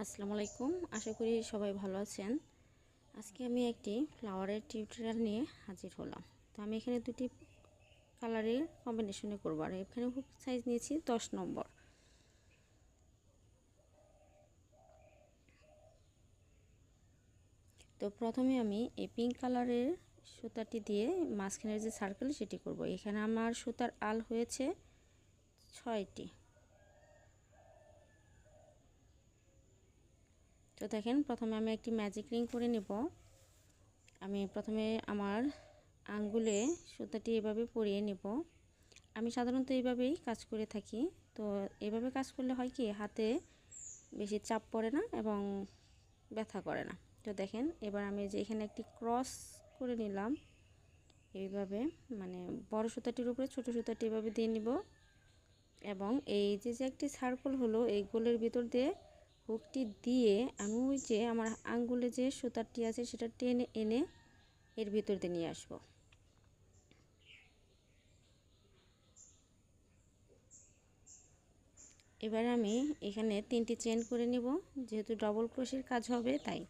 আসসালামু আলাইকুম। আশা করি সবাই ভালো আছেন। আজকে আমি একটি ফ্লাওয়ারের টিউটোরিয়াল নিয়ে হাজির হলাম। তো আমি এখানে দুটি কালারের কম্বিনেশনে করব, আর এখানে হুক সাইজ নিয়েছি 10 নম্বর। তো প্রথমে আমি এই পিঙ্ক কালারের সুতাটি দিয়ে মাঝখানের যে সার্কেল সেটি করব। এখানে আমার সুতার আল হয়েছে 6টি। তো দেখেন, প্রথমে আমি একটি ম্যাজিক রিং করে নেব। আমি প্রথমে আমার আঙ্গুলে সুতাটি এভাবে পরিয়ে নেব। আমি সাধারণত এইভাবেই কাজ করে থাকি। তো এইভাবে কাজ করলে হয় কি, হাতে বেশি চাপ পড়ে না এবং ব্যথা করে না। তো দেখেন, এবার আমি যে এখানে একটি ক্রস করে নিলাম এইভাবে, মানে বড় সুতাটির উপরে ছোট সুতাটি এভাবে দিয়ে নিব এবং এই যে একটি সার্কেল হলো, এই গোলের ভিতর দিয়ে হুকটি দিয়ে আমি ওই যে আমার আঙ্গুলে যে সুতাটি আছে সেটা টেনে এনে এর ভিতর দিয়ে নিয়ে আসবো। এবার আমি এখানে 3টি চেন করে নিব, যেহেতু ডবল ক্রোশের কাজ হবে তাই।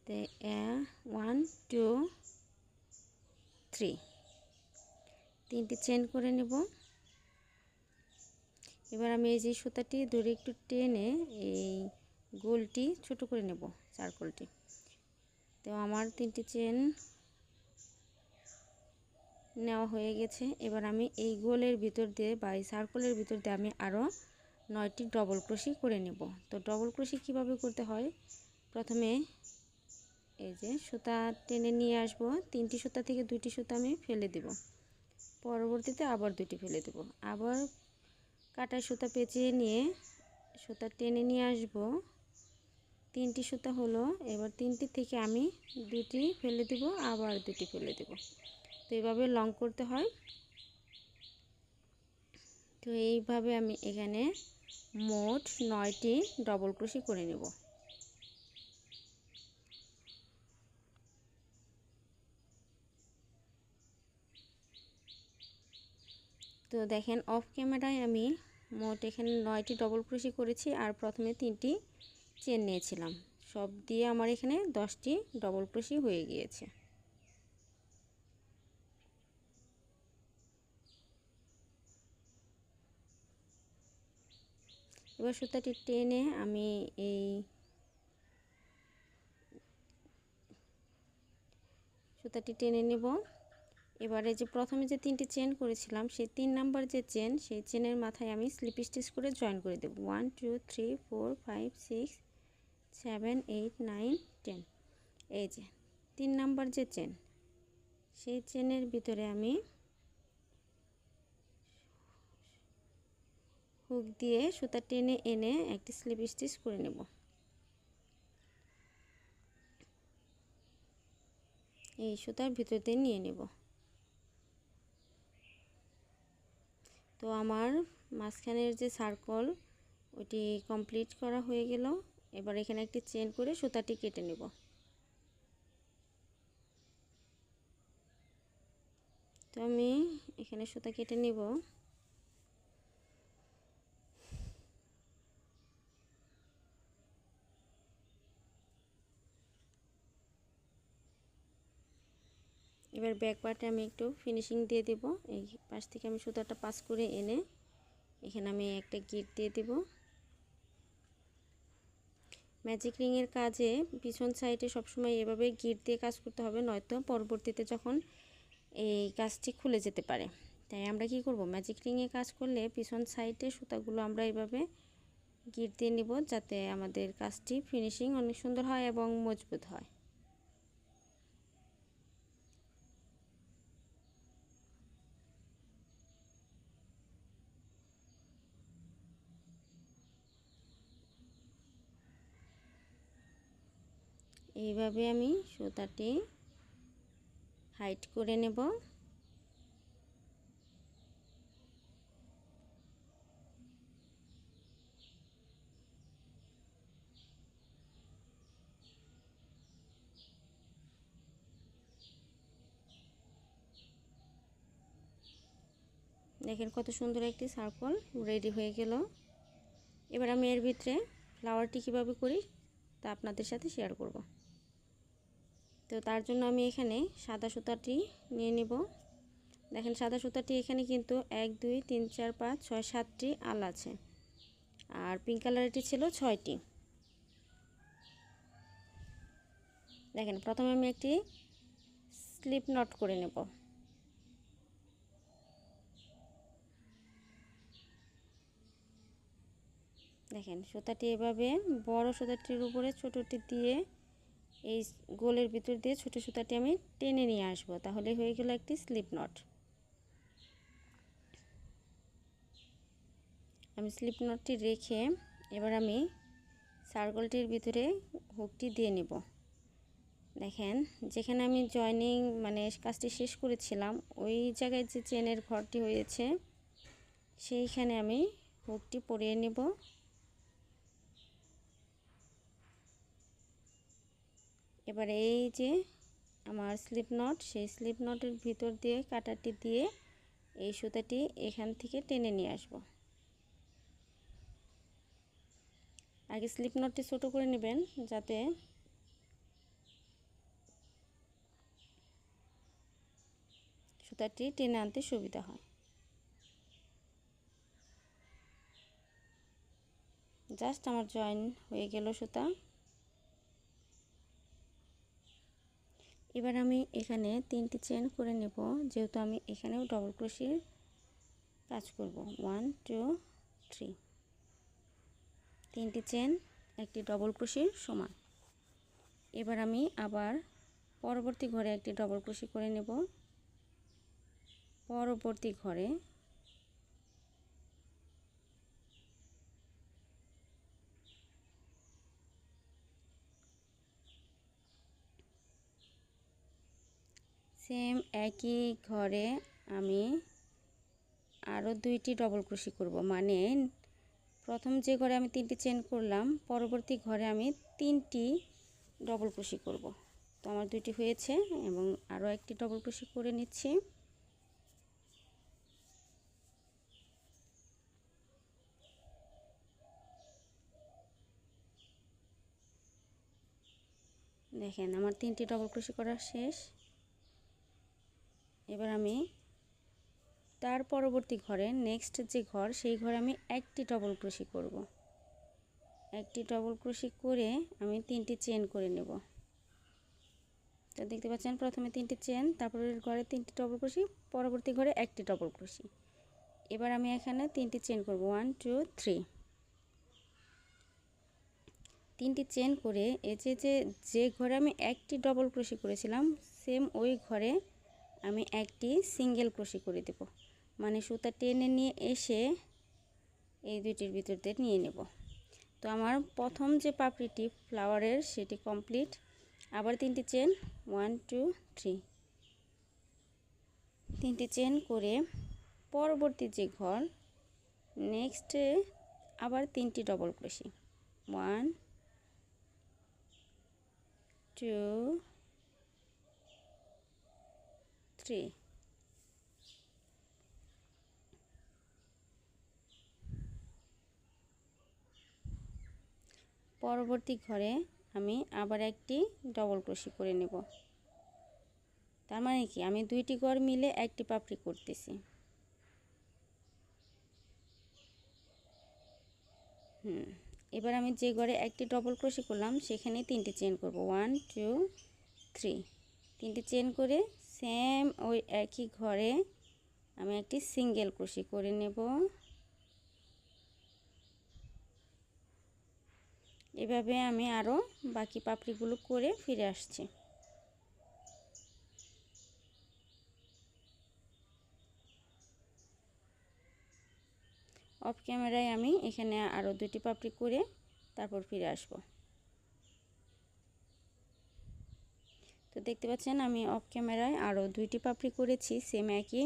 তো 1 2 3 3টি চেন করে নেব। এবার আমি এই যে সুতাটি ধরে একটু টেনে এই গোলটি ছোট করে নেব, সার্কেলটি। তো আমার 3টি চেন নেওয়া হয়ে গেছে। এবার আমি এই গোলের ভিতর দিয়ে বা এই সার্কেলের ভিতর দিয়ে আমি আরও 9টি ডবল ক্রোশি করে নেব। তো ডবল ক্রোশি কিভাবে করতে হয়, প্রথমে এই যে সুতা টেনে নিয়ে আসব, 3টি সুতা থেকে 2টি সুতা আমি ফেলে দেব, পরবর্তীতে আবার 2টি ফেলে দেব, আবার কাটার সুতা পেঁচিয়ে নিয়ে সুতা টেনে নিয়ে আসব, 3টি সুতা হলো। এবার 3টি থেকে আমি 2টি ফেলে দেব, আবার 2টি ফেলে দেব। তো এইভাবে লং করতে হয়। তো এইভাবে আমি এখানে মোট 9টি ডবল ক্রোশি করে নেব। তো দেখেন, অফ ক্যামেরায় আমি মোট এখানে 9টি ডবল ক্রোশি করেছি, আর প্রথমে 3টি চেন নিয়েছিলাম। সব দিয়ে আমার এখানে 10টি ডবল ক্রোশি হয়ে গিয়েছে। এবার সুতাটি টেনে আমি এই সুতাটি টেনে নেব। এবারে যে প্রথমে যে 3টি চেন করেছিলাম, সেই 3 নাম্বার যে চেন, সেই চেনের মাথায় আমি স্লিপ স্টিচ করে জয়েন করে দেব। 1 2 3 4 5 6 7 8 9 10। এই যে 3 নাম্বার যে চেন, সেই চেনের ভিতরে আমি হুক দিয়ে সুতা টেনে এনে একটি স্লিপ স্টিচ করে নেব। এই সুতার ভিতর দিয়ে নিয়ে নেব। তো আমার মাঝখানের যে সার্কেল, ওটি কমপ্লিট করা হয়ে গেল। এবার এখানে একটি চেন করে সুতাটি কেটে নেব। তো আমি এখানে সুতা কেটে নেব। এবার ব্যাক পার্টে আমি একটু ফিনিশিং দিয়ে দেব। এই পাশ থেকে আমি সুতাটা পাস করে এনে এখানে আমি একটা গিট দিয়ে দেব। ম্যাজিক রিংয়ের কাজে পিছন সাইডে সবসময় এভাবে গিট দিয়ে কাজ করতে হবে, নয়তো পরবর্তীতে যখন এই কাজটি খুলে যেতে পারে। তাই আমরা কি করব, ম্যাজিক রিংয়ে কাজ করলে পিছন সাইডে সুতাগুলো আমরা এইভাবে গিট দিয়ে নিব, যাতে আমাদের কাজটি ফিনিশিং অনেক সুন্দর হয় এবং মজবুত হয়। এইভাবে আমি সুতাটি হাইট করে নেব। দেখেন কত সুন্দর একটি সার্কেল রেডি হয়ে গেল। এবার আমি এর ভিতরে ফ্লাওয়ারটি কীভাবে করি তা আপনাদের সাথে শেয়ার করব। তো তার জন্য আমি এখানে সাদা সুতাটি নিয়ে নিব। দেখেন সাদা সুতাটি এখানে কিন্তু 1 2 3 4 5 6 7টি আল আছে, আর পিঙ্ক কালারটি ছিল 6টি। দেখেন প্রথমে আমি একটি স্লিপ নট করে নেব। দেখেন সুতাটি এভাবে বড় সুতাটির উপরে ছোটটি দিয়ে এই গোলের ভিতর দিয়ে ছোট সুতাটি আমি টেনে নিয়ে আসব, তাহলে হয়ে গেল একটি স্লিপ নট। আমি স্লিপ নটটি রেখে এবার আমি সার্কেলটির ভিতরে হুকটি দিয়ে নেব। দেখেন যেখানে আমি জয়েনিং মানে কাজটি শেষ করেছিলাম ওই জায়গায় যে চেনের ঘরটি হয়েছে সেইখানে আমি হুকটি পরিয়ে নেব। এবার এই যে আমার স্লিপ নট, সেই স্লিপ নটের ভিতর দিয়ে কাটারটি দিয়ে এই সুতাটি এখান থেকে টেনে নিয়ে আসব। আগে স্লিপ নটটি ছোট করে নেবেন যাতে সুতাটি টেনে আনতে সুবিধা হয়। জাস্ট আমার জয়েন হয়ে গেল সুতা। এবার আমি এখানে 3টি চেন করে নেব, যেহেতু আমি এখানেও ডবল ক্রোশের কাজ করব। 1 2 3 3টি চেন একটি ডবল ক্রোশের সমান। এবার আমি আবার পরবর্তী ঘরে একটি ডবল ক্রোশে করে নেব। পরবর্তী ঘরে সেম একই ঘরে আমি আরও 2টি ডবল ক্রোশে করব, মানে প্রথম যে ঘরে আমি 3টি চেন করলাম পরবর্তী ঘরে আমি 3টি ডবল ক্রোশে করব। তো আমার 2টি হয়েছে এবং আরও একটি ডবল ক্রোশে করে নিচ্ছি। দেখেন আমার 3টি ডবল ক্রোশে করা শেষ। এবার আমি তার পরবর্তী ঘরে নেক্সট যে ঘর সেই ঘরে আমি একটি ডবল ক্রোশে করব। একটি ডবল ক্রোশে করে আমি 3টি চেন করে নেব। তো দেখতে পাচ্ছেন প্রথমে 3টি চেন, তারপরের ঘরে 3টি ডবল ক্রোশে, পরবর্তী ঘরে একটি ডবল ক্রোশে। এবার আমি এখানে 3টি চেন করব। 1 2 3 3টি চেন করে এই যে ঘরে আমি একটি ডবল ক্রোশে করেছিলাম সেম ওই ঘরে আমি একটি সিঙ্গেল ক্রোশে করে দেব, মানে সুতা টেনে নিয়ে এসে এই দুইটির ভিতর দিয়ে নিয়ে নেব। তো আমার প্রথম যে পাপড়িটি ফ্লাওয়ারের সেটি কমপ্লিট। আবার 3টি চেন 1 2 3 3টি চেন করে পরবর্তী যে ঘর নেক্সটে আবার 3টি ডবল ক্রোশে 1 2 3 পরবর্তী ঘরে আমি আবার একটি ডবল ক্রোশে করে নেব। তার মানে কি আমি 2টি ঘর মিলে একটি পাপড়ি করতেছি। এবার আমি যে ঘরে একটি ডবল ক্রোশে করলাম সেখানে 3টি চেন করব। 1 2 3 3টি চেন করে সেম ওই একই ঘরে আমি একটি সিঙ্গেল ক্রোশে করে নেব। এভাবে আমি আরও বাকি পাপড়িগুলো করে ফিরে আসছি। অফ ক্যামেরায় আমি এখানে আরও 2টি পাপড়ি করে তারপর ফিরে আসব। তো দেখতে পাচ্ছেন আমি অফ ক্যামেরায় আরও 2টি পাপড়ি করেছি সেম একই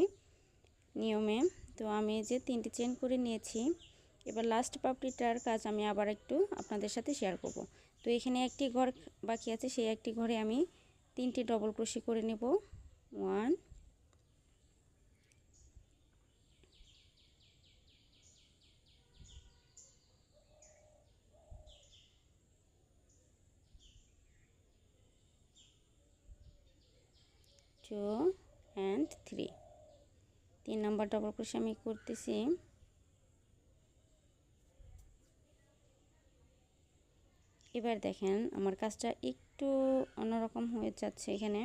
নিয়মে। তো আমি যে 3টি চেন করে নিয়েছি, এবার লাস্ট পাপড়িটার কাজ আমি আবার একটু আপনাদের সাথে শেয়ার করব। তো এখানে একটি ঘর বাকি আছে, সেই একটি ঘরে আমি 3টি ডবল ক্রোশে করে নেব। 1 2 2 and 3 3 নাম্বার ডাবল ক্রোশে আমি করতেছি। এবার দেখেন আমার কাজটা একটু অন্যরকম হয়ে যাচ্ছে। এখানে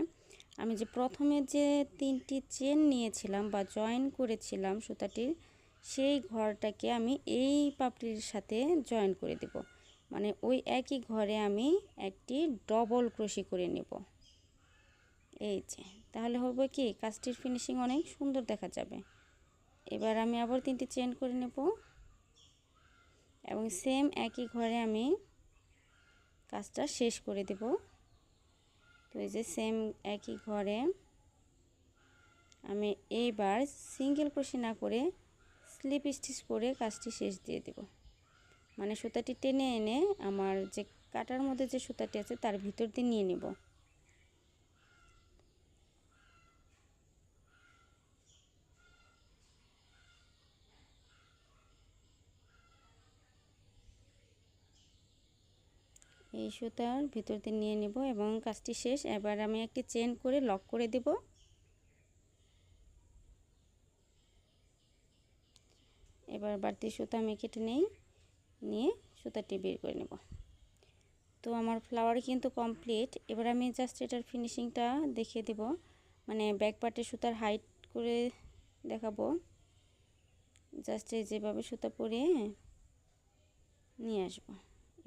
আমি যে প্রথমে যে 3টি চেন নিয়েছিলাম বা জয়েন করেছিলাম সুতাটির, সেই ঘরটাকে আমি এই পাপড়ির সাথে জয়েন করে দেব। মানে ওই একই ঘরে আমি একটি ডবল ক্রোশে করে নেব। এই যে, তাহলে হবে কি কাজটির ফিনিশিং অনেক সুন্দর দেখা যাবে। এবার আমি আবার 3টি চেন করে নেব এবং সেম একই ঘরে আমি কাজটা শেষ করে দেব। তো এই যে সেম একই ঘরে আমি এইবার সিঙ্গেল ক্রোশে না করে স্লিপ স্টিচ করে কাজটি শেষ দিয়ে দেব। মানে সুতাটি টেনে এনে আমার যে কাটার মধ্যে যে সুতাটি আছে তার ভিতর দিয়ে নিয়ে নেব। এই সুতার ভিতর দিয়ে নিয়ে নেব এবং কাজটি শেষ। এবার আমি একটি চেন করে লক করে দেব। এবার বাড়তি সুতা আমি কেটে নিয়ে সুতাটি বের করে নেব। তো আমার ফ্লাওয়ার কিন্তু কমপ্লিট। এবার আমি জাস্ট এটার ফিনিশিংটা দেখিয়ে দেব, মানে ব্যাক পার্টে সুতার হাইট করে দেখাবো। জাস্ট এই যেভাবে সুতা পরিয়ে নিয়ে আসবো।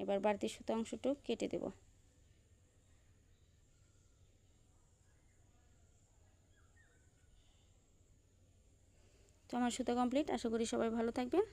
এবার বাড়তি সুতা অংশটুকু কেটে দেব। তো আমার সুতা কমপ্লিট। আশা করি সবাই ভালো থাকবেন।